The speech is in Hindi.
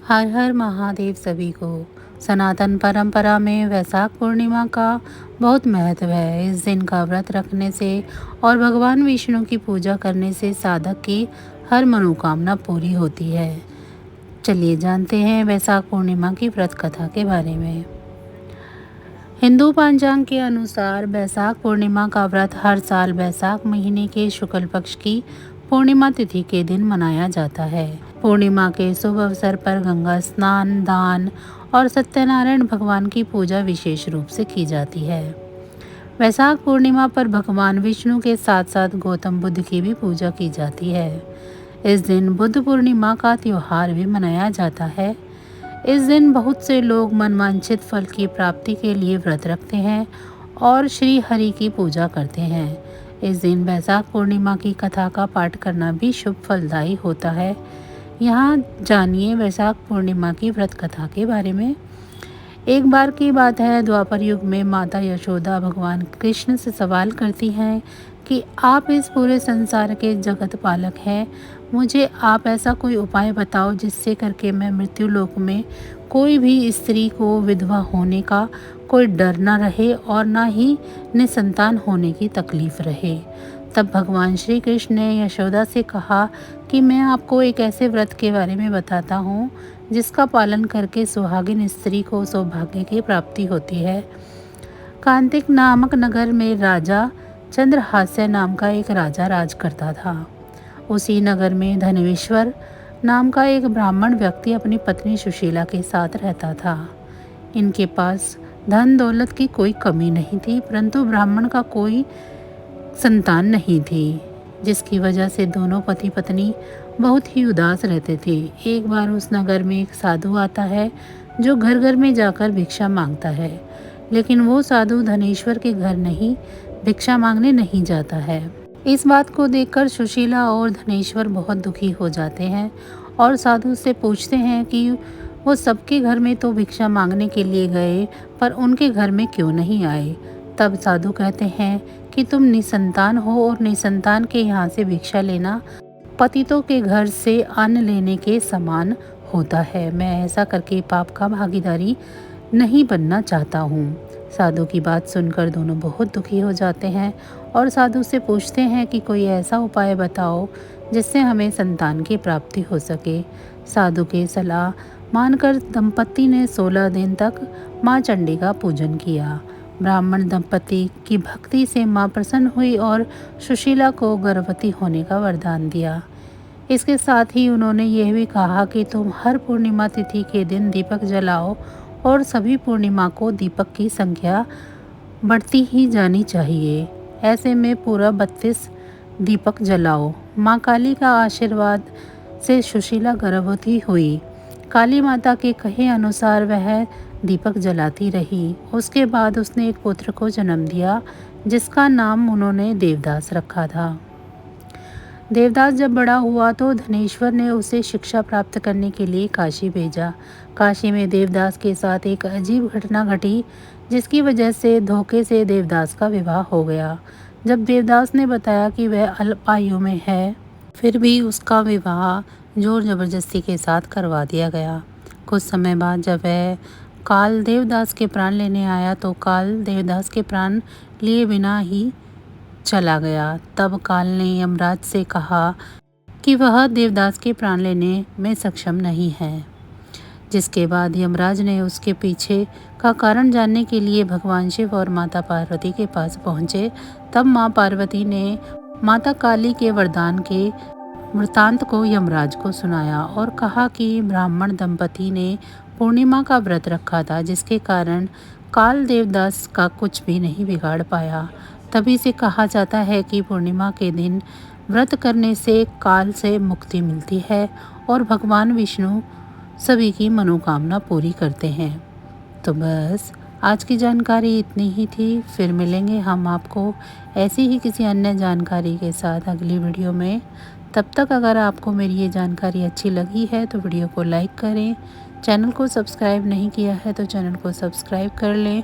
हर हर महादेव सभी को। सनातन परंपरा में वैशाख पूर्णिमा का बहुत महत्व है। इस दिन का व्रत रखने से और भगवान विष्णु की पूजा करने से साधक की हर मनोकामना पूरी होती है। चलिए जानते हैं वैशाख पूर्णिमा की व्रत कथा के बारे में। हिंदू पंचांग के अनुसार वैशाख पूर्णिमा का व्रत हर साल वैशाख महीने के शुक्ल पक्ष की पूर्णिमा तिथि के दिन मनाया जाता है। पूर्णिमा के शुभ अवसर पर गंगा स्नान, दान और सत्यनारायण भगवान की पूजा विशेष रूप से की जाती है। वैशाख पूर्णिमा पर भगवान विष्णु के साथ साथ गौतम बुद्ध की भी पूजा की जाती है। इस दिन बुद्ध पूर्णिमा का त्योहार भी मनाया जाता है। इस दिन बहुत से लोग मनवांछित फल की प्राप्ति के लिए व्रत रखते हैं और श्री हरि की पूजा करते हैं। इस दिन वैशाख पूर्णिमा की कथा का पाठ करना भी शुभ फलदायी होता है। यहाँ जानिए वैशाख पूर्णिमा की व्रत कथा के बारे में। एक बार की बात है, द्वापर युग में माता यशोदा भगवान कृष्ण से सवाल करती हैं कि आप इस पूरे संसार के जगत पालक हैं, मुझे आप ऐसा कोई उपाय बताओ जिससे करके मैं मृत्यु लोक में कोई भी स्त्री को विधवा होने का कोई डर ना रहे और ना ही निसंतान होने की तकलीफ रहे। तब भगवान श्री कृष्ण ने यशोदा से कहा कि मैं आपको एक ऐसे व्रत के बारे में बताता हूँ जिसका पालन करके सुहागिन स्त्री को सौभाग्य की प्राप्ति होती है। कांतिक नामक नगर में राजा चंद्रहास्य नाम का एक राजा राज करता था। उसी नगर में धनेश्वर नाम का एक ब्राह्मण व्यक्ति अपनी पत्नी सुशीला के साथ रहता था। इनके पास धन दौलत की कोई कमी नहीं थी, परंतु ब्राह्मण का कोई संतान नहीं थी, जिसकी वजह से दोनों पति पत्नी बहुत ही उदास रहते थे। एक बार उस नगर में एक साधु आता है जो घर घर में जाकर भिक्षा मांगता है, लेकिन वो साधु धनेश्वर के घर नहीं भिक्षा मांगने नहीं जाता है। इस बात को देखकर सुशीला और धनेश्वर बहुत दुखी हो जाते हैं और साधु से पूछते हैं कि वो सबके घर में तो भिक्षा मांगने के लिए गए, पर उनके घर में क्यों नहीं आए। तब साधु कहते हैं कि तुम निसंतान हो और निसंतान के यहाँ से भिक्षा लेना पतितों के घर से अन्न लेने के समान होता है। मैं ऐसा करके पाप का भागीदारी नहीं बनना चाहता हूँ। साधु की बात सुनकर दोनों बहुत दुखी हो जाते हैं और साधु से पूछते हैं कि कोई ऐसा उपाय बताओ जिससे हमें संतान की प्राप्ति हो सके। साधु की सलाह मानकर दंपति ने 16 दिन तक माँ चंडी का पूजन किया। ब्राह्मण दंपति की भक्ति से माँ प्रसन्न हुई और सुशीला को गर्भवती होने का वरदान दिया। इसके साथ ही उन्होंने यह भी कहा कि तुम हर पूर्णिमा तिथि के दिन दीपक जलाओ और सभी पूर्णिमा को दीपक की संख्या बढ़ती ही जानी चाहिए। ऐसे में पूरा 32 दीपक जलाओ। माँ काली का आशीर्वाद से सुशीला गर्भवती हुई। काली माता के कहे अनुसार वह दीपक जलाती रही। उसके बाद उसने एक पुत्र को जन्म दिया जिसका नाम उन्होंने देवदास रखा था। देवदास जब बड़ा हुआ तो धनेश्वर ने उसे शिक्षा प्राप्त करने के लिए काशी भेजा। काशी में देवदास के साथ एक अजीब घटना घटी जिसकी वजह से धोखे से देवदास का विवाह हो गया। जब देवदास ने बताया कि वह अल्प आयु में है, फिर भी उसका विवाह जोर जबरदस्ती के साथ करवा दिया गया। कुछ समय बाद जब वह काल देवदास के प्राण लेने आया तो काल देवदास के प्राण लिए बिना ही चला गया। तब काल ने यमराज से कहा कि वह देवदास के प्राण लेने में सक्षम नहीं है, जिसके बाद यमराज ने उसके पीछे का कारण जानने के लिए भगवान शिव और माता पार्वती के पास पहुँचे। तब माँ पार्वती ने माता काली के वरदान के वृतांत को यमराज को सुनाया और कहा कि ब्राह्मण दंपति ने पूर्णिमा का व्रत रखा था, जिसके कारण काल देवदास का कुछ भी नहीं बिगाड़ पाया। तभी से कहा जाता है कि पूर्णिमा के दिन व्रत करने से काल से मुक्ति मिलती है और भगवान विष्णु सभी की मनोकामना पूरी करते हैं। तो बस आज की जानकारी इतनी ही थी। फिर मिलेंगे हम आपको ऐसी ही किसी अन्य जानकारी के साथ अगली वीडियो में। तब तक अगर आपको मेरी ये जानकारी अच्छी लगी है तो वीडियो को लाइक करें। चैनल को सब्सक्राइब नहीं किया है तो चैनल को सब्सक्राइब कर लें